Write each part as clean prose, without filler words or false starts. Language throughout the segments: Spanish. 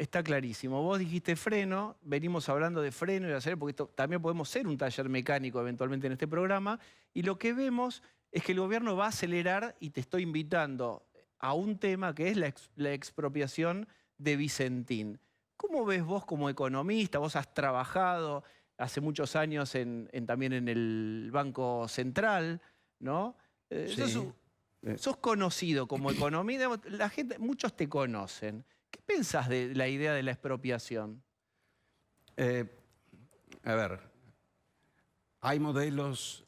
Está clarísimo. Vos dijiste freno, venimos hablando de freno y de acelerar, porque esto, también podemos ser un taller mecánico eventualmente en este programa, y lo que vemos es que el gobierno va a acelerar y te estoy invitando a un tema que es la expropiación de Vicentín. ¿Cómo ves vos como economista? Vos has trabajado hace muchos años también en el Banco Central, ¿no? Sí. Sos conocido como economista, la gente, muchos te conocen. ¿Qué pensás de la idea de la expropiación? Eh, a ver, hay modelos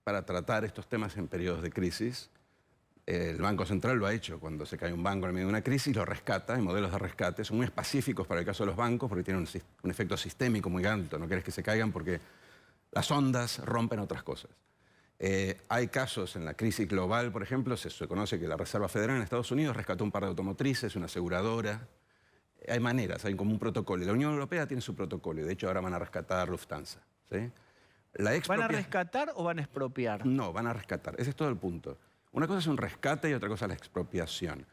para tratar estos temas en periodos de crisis. El Banco Central lo ha hecho cuando se cae un banco en medio de una crisis, lo rescata. Hay modelos de rescate, son muy específicos para el caso de los bancos porque tienen un efecto sistémico muy alto. No querés que se caigan porque las ondas rompen otras cosas. Hay casos en la crisis global, por ejemplo, se conoce que la Reserva Federal en Estados Unidos rescató un par de automotrices, una aseguradora. Hay maneras, hay como un protocolo. Y la Unión Europea tiene su protocolo y de hecho ahora van a rescatar Lufthansa. ¿Sí? ¿Van a rescatar o van a expropiar? No, van a rescatar. Ese es todo el punto. Una cosa es un rescate y otra cosa es la expropiación.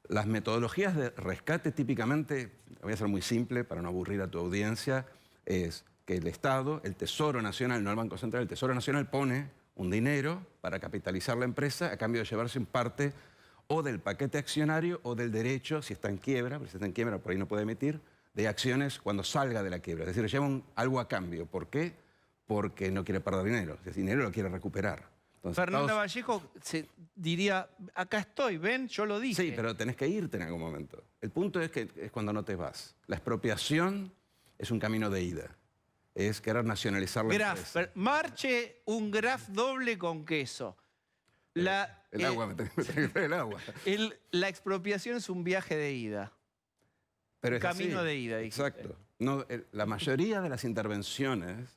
Las metodologías de rescate típicamente, voy a ser muy simple para no aburrir a tu audiencia, es que el Estado, el Tesoro Nacional, no el Banco Central, el Tesoro Nacional pone un dinero para capitalizar la empresa a cambio de llevarse en parte o del paquete accionario o del derecho, si está en quiebra, porque si está en quiebra por ahí no puede emitir, de acciones cuando salga de la quiebra. Es decir, lleva algo a cambio. ¿Por qué? Porque no quiere perder dinero. Ese dinero lo quiere recuperar. Entonces, Fernanda Vallejo diría, acá estoy, ven, yo lo dije. Sí, pero tenés que irte en algún momento. El punto es que es cuando no te vas. La expropiación es un camino de ida. Es querer nacionalizar la empresa. Marche un graf doble con queso. El agua, me tenés que traer el agua. La expropiación es un viaje de ida. Pero un camino de ida, dijiste. Exacto. No, la mayoría de las intervenciones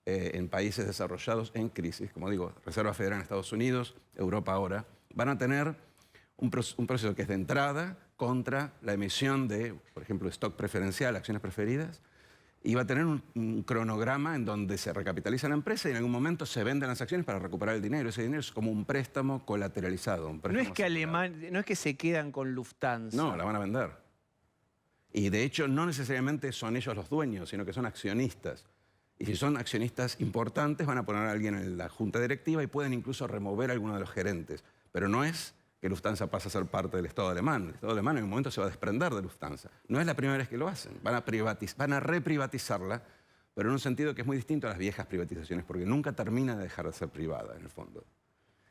en países desarrollados en crisis, como digo, Reserva Federal en Estados Unidos, Europa ahora, van a tener un proceso que es de entrada contra la emisión de, por ejemplo, stock preferencial, acciones preferidas, y va a tener un cronograma en donde se recapitaliza la empresa y en algún momento se venden las acciones para recuperar el dinero. Ese dinero es como un préstamo colateralizado. No es que se quedan con Lufthansa. No, la van a vender. Y de hecho no necesariamente son ellos los dueños, sino que son accionistas. Y si son accionistas importantes van a poner a alguien en la junta directiva y pueden incluso remover a alguno de los gerentes. Pero no es que Lufthansa pase a ser parte del Estado alemán. El Estado alemán en un momento se va a desprender de Lufthansa. No es la primera vez que lo hacen. Van a reprivatizarla, pero en un sentido que es muy distinto a las viejas privatizaciones, porque nunca termina de dejar de ser privada, en el fondo.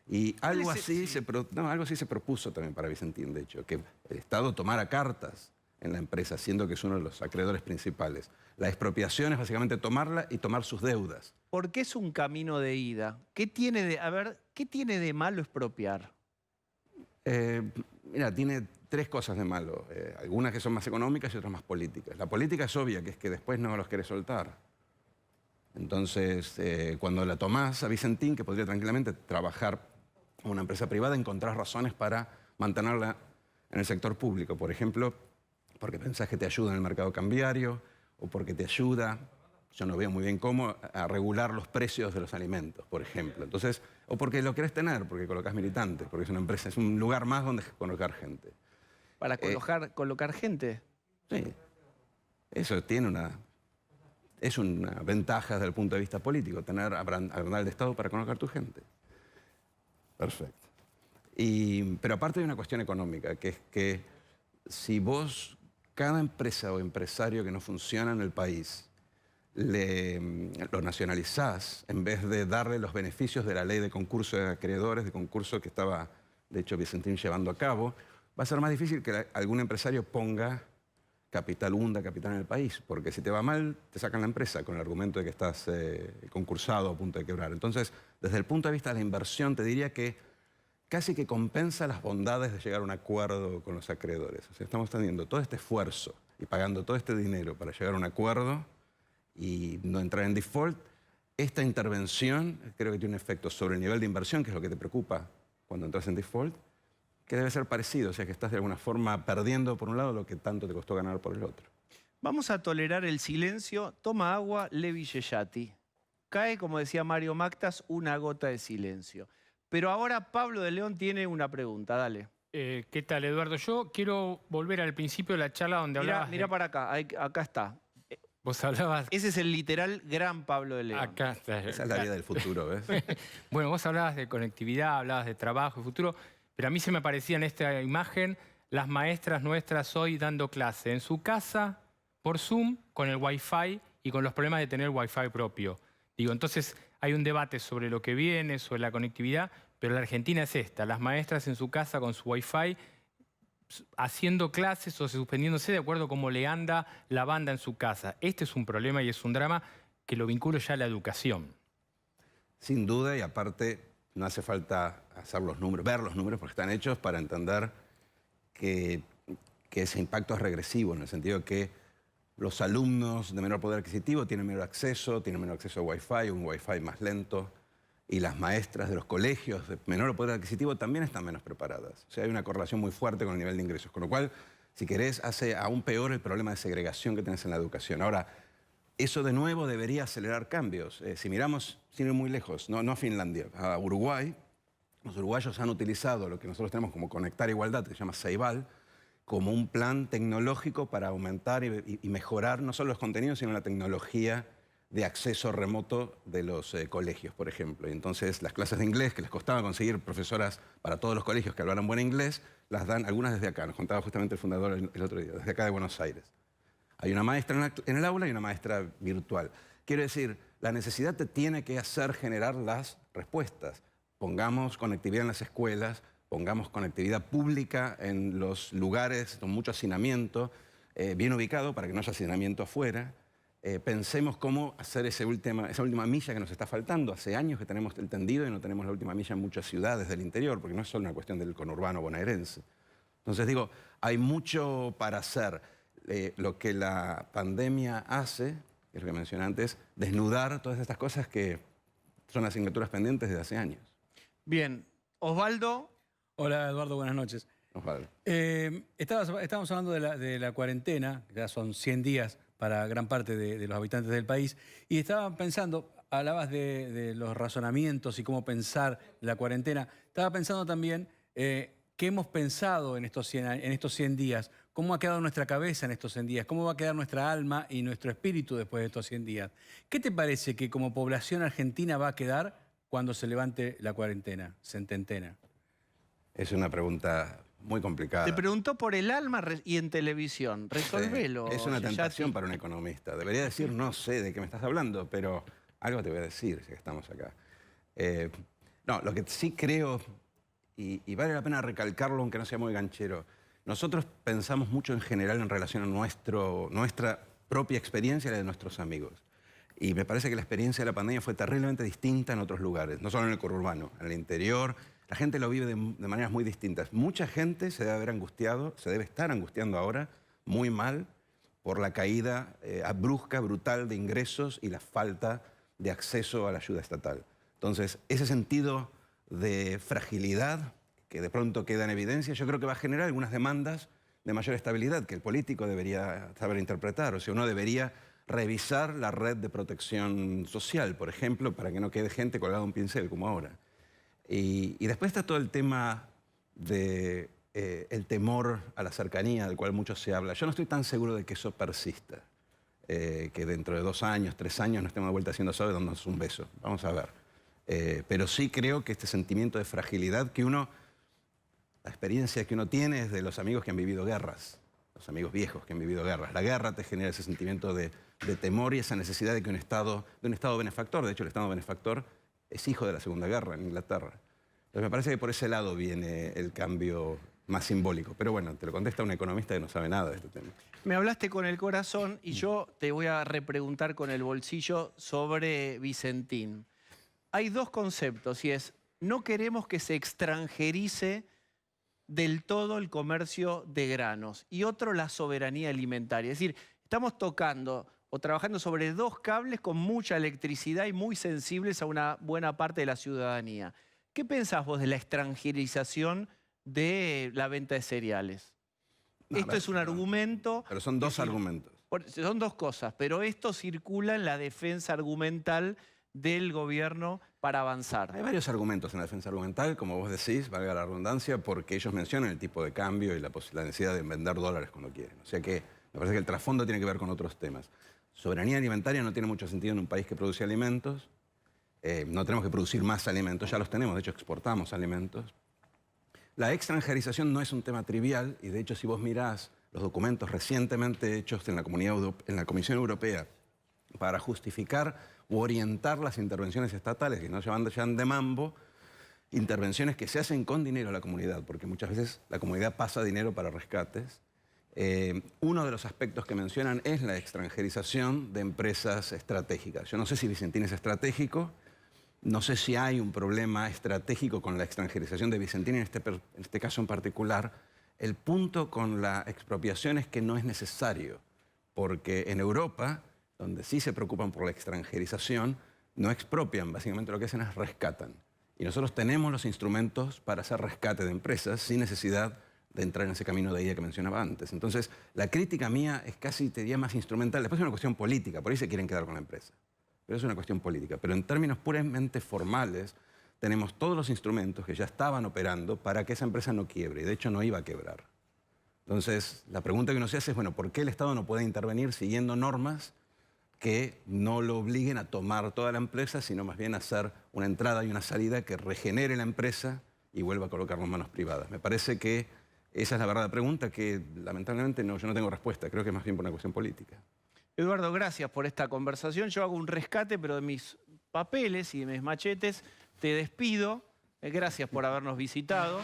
Y algo así se propuso también para Vicentín, de hecho, que el Estado tomara cartas en la empresa, siendo que es uno de los acreedores principales. La expropiación es básicamente tomarla y tomar sus deudas. ¿Por qué es un camino de ida? ¿Qué tiene de malo expropiar? Mira, tiene tres cosas de malo. Algunas que son más económicas y otras más políticas. La política es obvia, que es que después no los querés soltar. Entonces, cuando la tomás a Vicentín, que podría tranquilamente trabajar como una empresa privada, encontrás razones para mantenerla en el sector público. Por ejemplo, porque pensás que te ayuda en el mercado cambiario o porque te ayuda, yo no veo muy bien cómo, a regular los precios de los alimentos, por ejemplo. Entonces, o porque lo querés tener, porque colocás militantes, porque es una empresa, es un lugar más donde colocar gente. ¿Para colocar gente? Sí. Eso tiene es una ventaja desde el punto de vista político, tener agrandar el Estado para colocar tu gente. Perfecto. Pero aparte hay una cuestión económica, que es que si vos, cada empresa o empresario que no funciona en el país, lo nacionalizás en vez de darle los beneficios de la ley de concurso de acreedores, de concurso que estaba, de hecho, Vicentín llevando a cabo, va a ser más difícil que algún empresario ponga capital, hunda capital en el país, porque si te va mal, te sacan la empresa con el argumento de que estás concursado a punto de quebrar. Entonces, desde el punto de vista de la inversión, te diría que casi que compensa las bondades de llegar a un acuerdo con los acreedores. O sea, estamos teniendo todo este esfuerzo y pagando todo este dinero para llegar a un acuerdo y no entrar en default. Esta intervención creo que tiene un efecto sobre el nivel de inversión, que es lo que te preocupa cuando entras en default, que debe ser parecido, o sea que estás de alguna forma perdiendo por un lado lo que tanto te costó ganar por el otro. Vamos a tolerar el silencio. Toma agua, Levi Yeyati. Cae, como decía Mario Mactas, una gota de silencio. Pero ahora Pablo de León tiene una pregunta, dale. ¿Qué tal, Eduardo? Yo quiero volver al principio de la charla donde hablabas... Mira para acá, acá está. Vos hablabas... Ese es el literal gran Pablo de León. Acá está. Esa es la vida del futuro, ¿ves? Bueno, vos hablabas de conectividad, hablabas de trabajo y futuro, pero a mí se me parecía en esta imagen las maestras nuestras hoy dando clase en su casa, por Zoom, con el Wi-Fi y con los problemas de tener Wi-Fi propio. Digo, entonces hay un debate sobre lo que viene, sobre la conectividad, pero la Argentina es esta, las maestras en su casa con su Wi-Fi haciendo clases o suspendiéndose de acuerdo a cómo le anda la banda en su casa. Este es un problema y es un drama que lo vinculo ya a la educación. Sin duda, y aparte no hace falta hacer los números, ver los números porque están hechos para entender que ese impacto es regresivo, en el sentido que los alumnos de menor poder adquisitivo tienen menor acceso a Wi-Fi, un Wi-Fi más lento, y las maestras de los colegios de menor poder adquisitivo también están menos preparadas. O sea, hay una correlación muy fuerte con el nivel de ingresos, con lo cual, si querés, hace aún peor el problema de segregación que tenés en la educación. Ahora, eso de nuevo debería acelerar cambios. Si miramos, sin ir muy lejos, no a Finlandia, a Uruguay, los uruguayos han utilizado lo que nosotros tenemos como Conectar Igualdad, que se llama Ceibal, como un plan tecnológico para aumentar y mejorar no solo los contenidos, sino la tecnología de acceso remoto de los colegios, por ejemplo. Y entonces las clases de inglés, que les costaba conseguir profesoras para todos los colegios que hablaran buen inglés, las dan algunas desde acá. Nos contaba justamente el fundador el otro día, desde acá de Buenos Aires. Hay una maestra en el aula y una maestra virtual. Quiero decir, la necesidad te tiene que hacer generar las respuestas. Pongamos conectividad en las escuelas, pongamos conectividad pública en los lugares con mucho hacinamiento, bien ubicado para que no haya hacinamiento afuera. Pensemos cómo hacer esa última milla que nos está faltando. Hace años que tenemos el tendido y no tenemos la última milla en muchas ciudades del interior, porque no es solo una cuestión del conurbano bonaerense. Entonces digo, hay mucho para hacer. Lo que la pandemia hace, que es lo que mencioné antes, desnudar todas estas cosas que son asignaturas pendientes desde hace años. Bien, Osvaldo. Hola, Eduardo, buenas noches. Osvaldo. Estábamos hablando de la cuarentena, que ya son 100 días para gran parte de los habitantes del país, y estaba pensando, hablabas de los razonamientos y cómo pensar la cuarentena, estaba pensando también qué hemos pensado en estos 100 días, cómo ha quedado nuestra cabeza en estos 100 días, cómo va a quedar nuestra alma y nuestro espíritu después de estos 100 días. ¿Qué te parece que como población argentina va a quedar cuando se levante la cuarentena, cententena? Es una pregunta muy complicada. Te preguntó por el alma y en televisión. Resolvelo. Es una tentación para un economista. Debería decir, no sé de qué me estás hablando, pero algo te voy a decir, si estamos acá. No, lo que sí creo, y vale la pena recalcarlo aunque no sea muy ganchero, nosotros pensamos mucho en general en relación a nuestra propia experiencia y la de nuestros amigos. Y me parece que la experiencia de la pandemia fue terriblemente distinta en otros lugares, no solo en el conurbano, en el interior. La gente lo vive de maneras muy distintas. Mucha gente se debe haber angustiado, se debe estar angustiando ahora muy mal por la caída brusca, brutal de ingresos y la falta de acceso a la ayuda estatal. Entonces, ese sentido de fragilidad que de pronto queda en evidencia, yo creo que va a generar algunas demandas de mayor estabilidad que el político debería saber interpretar. O sea, uno debería revisar la red de protección social, por ejemplo, para que no quede gente colgada un pincel como ahora. Y después está todo el tema del temor a la cercanía, del cual mucho se habla. Yo no estoy tan seguro de que eso persista, que dentro de 2 años, 3 años no estemos de vuelta haciendo asado y dándonos un beso. Vamos a ver. Pero sí creo que este sentimiento de fragilidad que la experiencia que uno tiene es de los amigos que han vivido guerras, los amigos viejos que han vivido guerras. La guerra te genera ese sentimiento de temor y esa necesidad de un Estado benefactor. De hecho, el Estado benefactor es hijo de la Segunda Guerra en Inglaterra. Entonces me parece que por ese lado viene el cambio más simbólico. Pero bueno, te lo contesta un economista que no sabe nada de este tema. Me hablaste con el corazón y yo te voy a repreguntar con el bolsillo sobre Vicentín. Hay 2 conceptos y es, no queremos que se extranjerice del todo el comercio de granos y otro, la soberanía alimentaria. Es decir, estamos tocando o trabajando sobre 2 cables con mucha electricidad y muy sensibles a una buena parte de la ciudadanía. ¿Qué pensás vos de la extranjerización de la venta de cereales? Esto es un argumento... Pero son 2 argumentos. Son 2 cosas, pero esto circula en la defensa argumental del gobierno para avanzar? Hay varios argumentos en la defensa argumental, como vos decís, valga la redundancia, porque ellos mencionan el tipo de cambio y la necesidad de vender dólares cuando quieren. O sea que me parece que el trasfondo tiene que ver con otros temas. Soberanía alimentaria no tiene mucho sentido en un país que produce alimentos. No tenemos que producir más alimentos, ya los tenemos, de hecho exportamos alimentos. La extranjerización no es un tema trivial y de hecho si vos mirás los documentos recientemente hechos en la Comisión Europea para justificar u orientar las intervenciones estatales que no se van de mambo, intervenciones que se hacen con dinero a la comunidad, porque muchas veces la comunidad pasa dinero para rescates. Uno de los aspectos que mencionan es la extranjerización de empresas estratégicas. Yo no sé si Vicentín es estratégico, no sé si hay un problema estratégico con la extranjerización de Vicentín en este caso en particular. El punto con la expropiación es que no es necesario, porque en Europa, donde sí se preocupan por la extranjerización, no expropian, básicamente lo que hacen es rescatan. Y nosotros tenemos los instrumentos para hacer rescate de empresas sin necesidad de entrar en ese camino de ida que mencionaba antes. Entonces, la crítica mía es casi, te diría, más instrumental. Después es una cuestión política, por ahí se quieren quedar con la empresa. Pero es una cuestión política. Pero en términos puramente formales, tenemos todos los instrumentos que ya estaban operando para que esa empresa no quiebre. Y de hecho no iba a quebrar. Entonces, la pregunta que uno se hace es, bueno, ¿por qué el Estado no puede intervenir siguiendo normas que no lo obliguen a tomar toda la empresa, sino más bien hacer una entrada y una salida que regenere la empresa y vuelva a colocarlo en manos privadas? Me parece que esa es la verdadera pregunta que lamentablemente yo no tengo respuesta. Creo que es más bien por una cuestión política. Eduardo, gracias por esta conversación. Yo hago un rescate, pero de mis papeles y de mis machetes te despido. Gracias por habernos visitado.